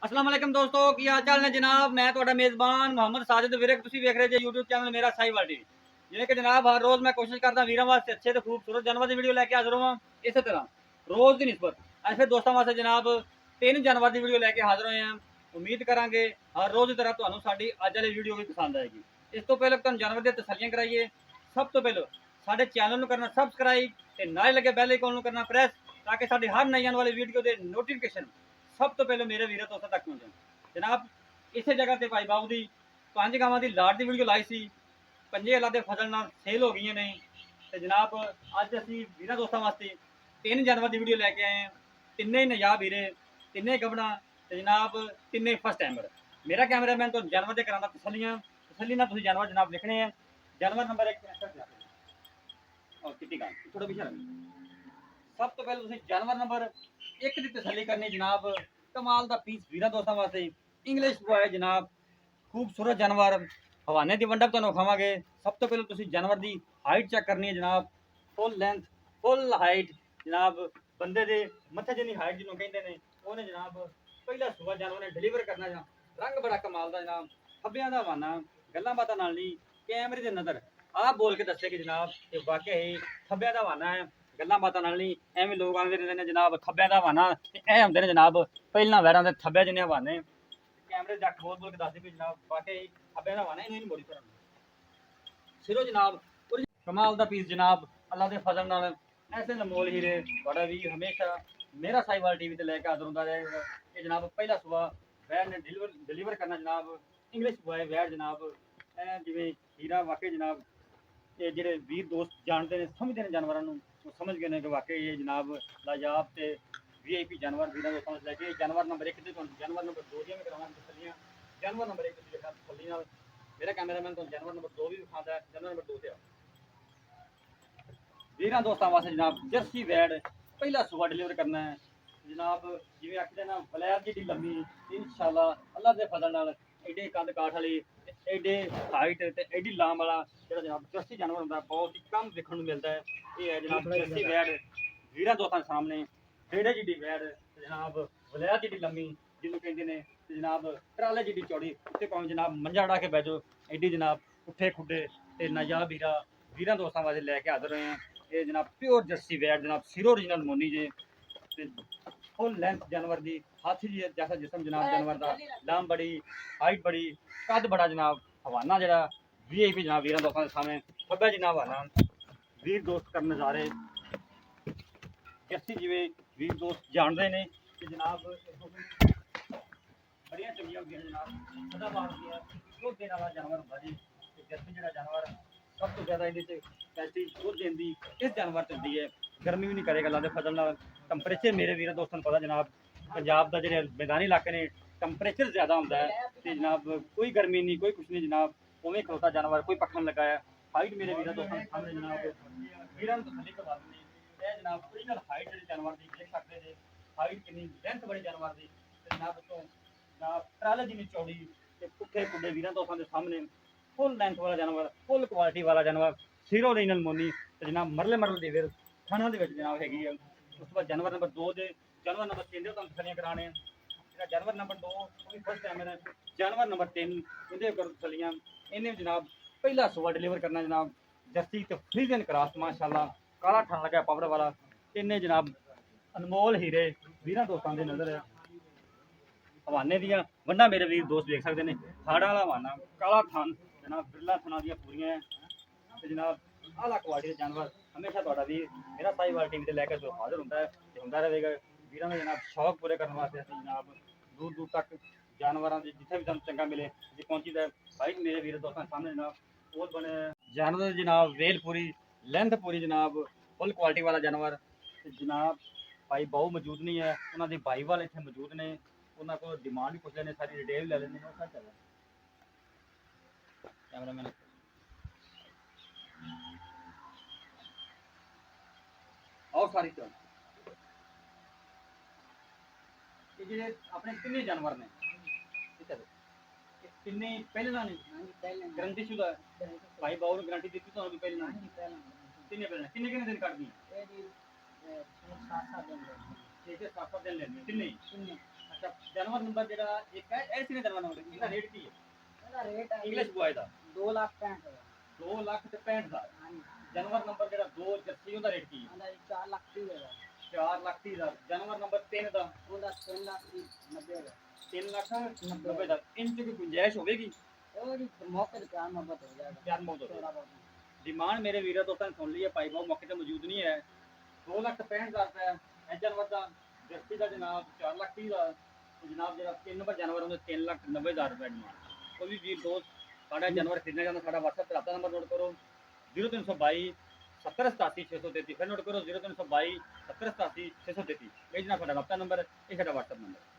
अस्सलाम वालेकुम दोस्तों की हाल चाल ने जनाब। मैं ਤੁਹਾਡਾ ਮੇਜ਼ਬਾਨ ਮੁਹੰਮਦ ਸਾजिद ਵੀਰੇ ਤੁਸੀਂ ਵੇਖ ਰਹੇ ਜੇ YouTube ਚੈਨਲ ਮੇਰਾ ਸਾਈਵਾਲ ਟੀਵੀ। ਜਿਵੇਂ ਕਿ ਜਨਾਬ ਹਰ ਰੋਜ਼ ਮੈਂ ਕੋਸ਼ਿਸ਼ ਕਰਦਾ ਵੀਰਾਂ ਵਾਸਤੇ ਅੱਛੇ ਤੇ ਖੂਬਸੂਰਤ ਜਾਨਵਰ ਦੀ ਵੀਡੀਓ ਲੈ ਕੇ ਹਾਜ਼ਰ ਹੋਵਾਂ। ਇਸੇ ਤਰ੍ਹਾਂ ਰੋਜ਼ ਦੀ ਨਿਸਬਤ ਅੱਜ ਫਿਰ ਦੋਸਤਾਂ ਵਾਸਤੇ ਜਨਾਬ 3 ਜਾਨਵਰ ਦੀ ਵੀਡੀਓ ਲੈ ਕੇ ਹਾਜ਼ਰ ਹੋਏ ਹਾਂ। ਉਮੀਦ ਕਰਾਂਗੇ ਹਰ ਰੋਜ਼ ਦੀ ਤਰ੍ਹਾਂ ਤੁਹਾਨੂੰ ਸਾਡੀ ਅੱਜ ਵਾਲੀ ਵੀਡੀਓ ਵੀ ਪਸੰਦ ਆਏਗੀ। ਇਸ ਤੋਂ ਪਹਿਲਾਂ ਤੁਹਾਨੂੰ ਜਾਨਵਰ ਦੀਆਂ ਤਸੱਲੀਆਂ ਕਰਾਈਏ। ਸਭ ਤੋਂ ਪਹਿਲਾਂ ਸਾਡੇ ਚੈਨਲ ਨੂੰ ਕਰਨਾ ਸਬਸਕ੍ਰਾਈਬ ਤੇ ਨਾਲ ਲੱਗੇ ਬੈਲ ਆਈਕਨ ਨੂੰ ਕਰਨਾ ਪ੍ਰੈਸ ਤਾਂ ਕਿ ਸਾਡੀ ਹਰ ਨਈ ਆਉਣ ਵਾਲੀ ਵੀਡੀਓ ਦੇ ਨੋਟੀਫਿਕੇਸ਼ਨ सब तो पहले मेरे वीर दोस्तों तक पहुँचे। जनाब इस जगह से भाई बाबू की 5 गावां की लाट की वीडियो लाई सी, 5 अल्लाह के फजल नाल सेल हो गई ने। तो जनाब अज असी वीर दोस्तों वास्ते 3 जानवर की वीडियो लैके आए हैं। तिने ही नजाब हीरे, तिने गबना तो जनाब तिने फर्स्ट टाइमर। मेरा कैमरामैन तो जानवर से कराना तसली ना जानवर जनाब लिखने हैं। जानवर नंबर 1 और कितनी गां थोड़ा पीछे सब तो पहले जानवर नंबर 1 की तसली करनी जनाब। कमाल का पीस वीर दोस्तों वास्ते इंग्लिश बॉय जनाब, खूबसूरत जानवर हवाने की वंडा तुहानूं विखावांगे। सब तो पहले तुसीं जानवर की हाइट चेक करनी है जनाब। फुल लेंथ फुल हाइट जनाब, बंदे के मत्थे जिन्नी हाइट जिन्होंने कहते हैं उन्हें जनाब पहला सूबा जानवर ने डिलीवर करना। जा रंग बड़ा कमाल का जनाब, खब्बियां दा हवाना गल्लां बातां नाल नहीं कैमरे की नज़र आप बोल के दस्से कि जनाब ये वाकई ही खब्बियां दा हवाना है। गल्लां बातां नाल नहीं एवें लोग आंदे रहंदे ने जनाब खब्बियां दा हवाना ए हुंदे ने जनाब पहला वैरां दे थब्बे जिन्ने हवाने। कैमरे जट बोल बोल के दसदे भी जनाब वाकई खब्बियां दा हवाना इन्हूं नहीं मोड़ी तरह सिरो जनाब कमाल दा पीस जनाब। अल्लाह दे फजल नाल ऐसे नमोल हीरे बड़ा भी हमेशा मेरा साहिवाल टीवी ते लेके हाज़र हुंदा रहेगा। ये जनाब पहला सुबह वैर ने डिलीवर करना जनाब। इंग्लिश बॉय वैर जनाब जिवें हीरा वाकई जनाब ये जो वीर दोस्त जानते हैं समझते हैं जानवरों को समझ गए कि वाकई ये जनाब लाजवाब से VIP जानवर वीर दोस्तों से लैके जानवर नंबर 1 से जानवर नंबर 2 में कराना तसलियाँ। जानवर नंबर 1 की तसली मेरा कैमरामैन तो जानवर नंबर 2 भी दिखाता है। जानवर नंबर 2 से वीर दोस्तों वास्ते जनाब जर्सी वैड पहला सुबह डिलीवर करना है जनाब। जिवें आखदे ना वलैत जी लम्मी इंशाअल्लाह अल्लाह के फजल नाल एडे कद काठ वाली एडे हाइट ते एडी लाम वाला जो जनाब जर्सी जानवर होंगे बहुत ही कम देखने को मिलता है। ये है जनाब जर्सी वैड वीर दोस्तों के सामने डेढ़े जी वैड जनाब वलैत जी लम्मी जिन्होंने कहते हैं जनाब ट्राले जी चौड़ी उत्ते भावें जनाब मंजा उड़ा के बैठो एडी जनाब पुट्ठे खुडे ते नायाब हीरा वीर दोस्तों वास्ते लैके हाजिर हुए हैं। ये जनाब प्योर जर्सी वैड जनाब सिरो ओरिजिनल मोनी जे फुल लेंथ जानवर की हाथी जी जैसा जिसम जनाब जानवर का लाम बड़ी हाइट बड़ी कद बड़ा जनाब हवाना जरा VIP जनाब वीर दोस्तों के सामने खब्बा जनाब हवाना वीर दोस्त कर नज़ारे जर्सी जिवें वीर दोस्त जानते हैं कि जनाब बड़िया चंगियां होंगे जनाब सदाबहार होंगे दुध देने वाला जानवर होंगे जी। जर्सी जो जानवर सब तो ज़्यादा ये कैसी दुध देती इस जानवर चलती है। गर्मी भी नहीं करेगा अल्लाह के फजल नाल। टंपरेचर मेरे वीर दोस्तों को पता जनाब पंजाब का जो मैदानी इलाके ने टंपरेचर ज़्यादा होंगे तो जनाब कोई गर्मी नहीं कोई कुछ नहीं जनाब उवें खलोता जानवर कोई पखन लगा है। हाइट मेरे वीर दोस्तों के सामने जनाब वीर तसली करवा देंगे यह जनाब ओरिजिनल हाइट जी जानवर की देख सकते हैं। हाइट कितनी लेंथ बड़ी जानवर की जनाब तो जनाब ट्राले जिन्नी चौड़ी पुट्ठे खुडे वीर दोस्तों के सामने फुल लेंथ वाला जानवर फुल क्वालिटी वाला जानवर सिरो ओरिजिनल मोनी तो जनाब मरले मरले दे खाना जनाब हैगी है। उस बाद जानवर नंबर 2 दे जानवर नंबर 3 तुम तसलियाँ कराने जानवर नंबर 2 फर्स्ट टाइम है। जानवर नंबर 3 इहदे कर तसलियाँ इन्हें जनाब पहला सुबह डिलीवर करना जनाब जर्सी तो फ्रीजन क्रॉस माशाल्लाह काला ठन लगा पावर वाला इन्हें जनाब अनमोल हीरे वीर दोस्तों की नज़र है। हवाने दियाँ वंडा मेरे वीर दोस्त देख सकते हैं हाड़ा वाला हवाना काला थन जनाब बिरला थना दियाँ पूरियां तो जनाब आला क्वालिटी के जानवर हमेशा थोड़ा भी मेरा साहिवाल टीवी से लैके जो हाजिर होंगे होंदा रहेगा। वीरों के जनाब शौक पूरे करने वास्ते असीं जनाब दूर दूर तक जानवरों के जिथे भी चंगा मिले जी पहुँची है। भाई मेरे वीर दोस्तों के सामने जनाब बहुत बने जानवर जनाब वेल पूरी लेंथ पूरी जनाब फुल क्वालिटी वाला जानवर जनाब भाई बहु मौजूद नहीं है उन्होंने भाई वाले इतने मौजूद ने उन्होंने को डिमांड भी पूछ लेने सारी डिटेल ले लेने कैमरामैन और सारी ये जो अपने किन्ने जानवर ने किन्ने पहले ना नहीं गारंटी शुदा भाई बाबू ने गारंटी दी तो पहले ना किन्ने पहले किन्ने किन्ने दिन काट दी 6-7 दिन लेने किन्ने ਅੱਛਾ ਜਾਨਵਰ ਨੰਬਰ ਜਿਹੜਾ ਇੱਕ ਹੈ ਇਹ ਕਿੰਨੇ ਜਾਨਵਰ ਨੰਬਰ ਇਹਦਾ ਰੇਟ ਕੀ ਹੈ ਇਹਦਾ ਰੇਟ ਹੈ ਇੰਗਲਿਸ਼ ਬੁਆਏ ਦਾ 2,65,000 2 ਲੱਖ ਤੇ 65,000 ਹਾਂਜੀ ਜਾਨਵਰ ਨੰਬਰ ਜਿਹੜਾ 2 ਜਰਸੀ ਉਹਦਾ ਰੇਟ ਕੀ ਹੈ ਉਹਦਾ ਜੀ 4,30,000 4 ਲੱਖ 30,000 ਜਾਨਵਰ ਨੰਬਰ 3 ਦਾ ਉਹਦਾ 3,90,000 3 ਲੱਖ 90,000 ਇੰਚ ਦੀ ਗੁੰਜਾਇਸ਼ ਹੋਵੇਗੀ ਉਹ ਜੀ ਮੌਕੇ ਤੇ ਪਿਆਰ ਮੁਹੱਬਤ ਹੋ ਜਾਏਗਾ ਪਿਆਰ ਮੁਹੱਬਤ ਥੋੜਾ ਬਹੁਤ ਡਿਮਾਂਡ ਮੇਰੇ ਵੀਰਾਂ ਦੋਸਤਾਂ ਨੇ ਸੁਣ ਲਈ ਹੈ ਭਾਈ ਬਾਬੂ ਮੌਕੇ ਤੇ ਮੌਜੂਦ ਨਹੀਂ ਹੈ 2 ਲੱਖ 65,000 ਰੁਪਏ ਇਹ ਜਾਨਵਰ ਦਾ ਜਰਸੀ ਦਾ ਜਨਾਬ 4 ਲੱਖ 30,000 ਤੇ ਜਨਾਬ ਜਿਹੜਾ 3 ਨੰਬਰ ਜਾਨਵਰ ਉਹਦੇ 3,90,000 ਰੁਪਏ ਡਿਮਾਂਡ ਕੋਈ ਵੀ ਵੀਰ ਦੋਸਤ ਸਾਡਾ ਜਾਨਵਰ ਖਰੀਦਣਾ ਚਾਹੁੰਦਾ ਸਾਡਾ WhatsApp ਤੇ ਰਾਬਤਾ ਨੰਬਰ ਨੋਟ ਕਰੋ 0322 7087 633 ਫਿਰ ਨੋਟ ਕਰੋ 0322 7087 633 ਇਹ ਜਨਾਬ ਸਾਡਾ ਰਾਬਤਾ ਨੰਬਰ ਇਹ ਸਾਡਾ WhatsApp ਨੰਬਰ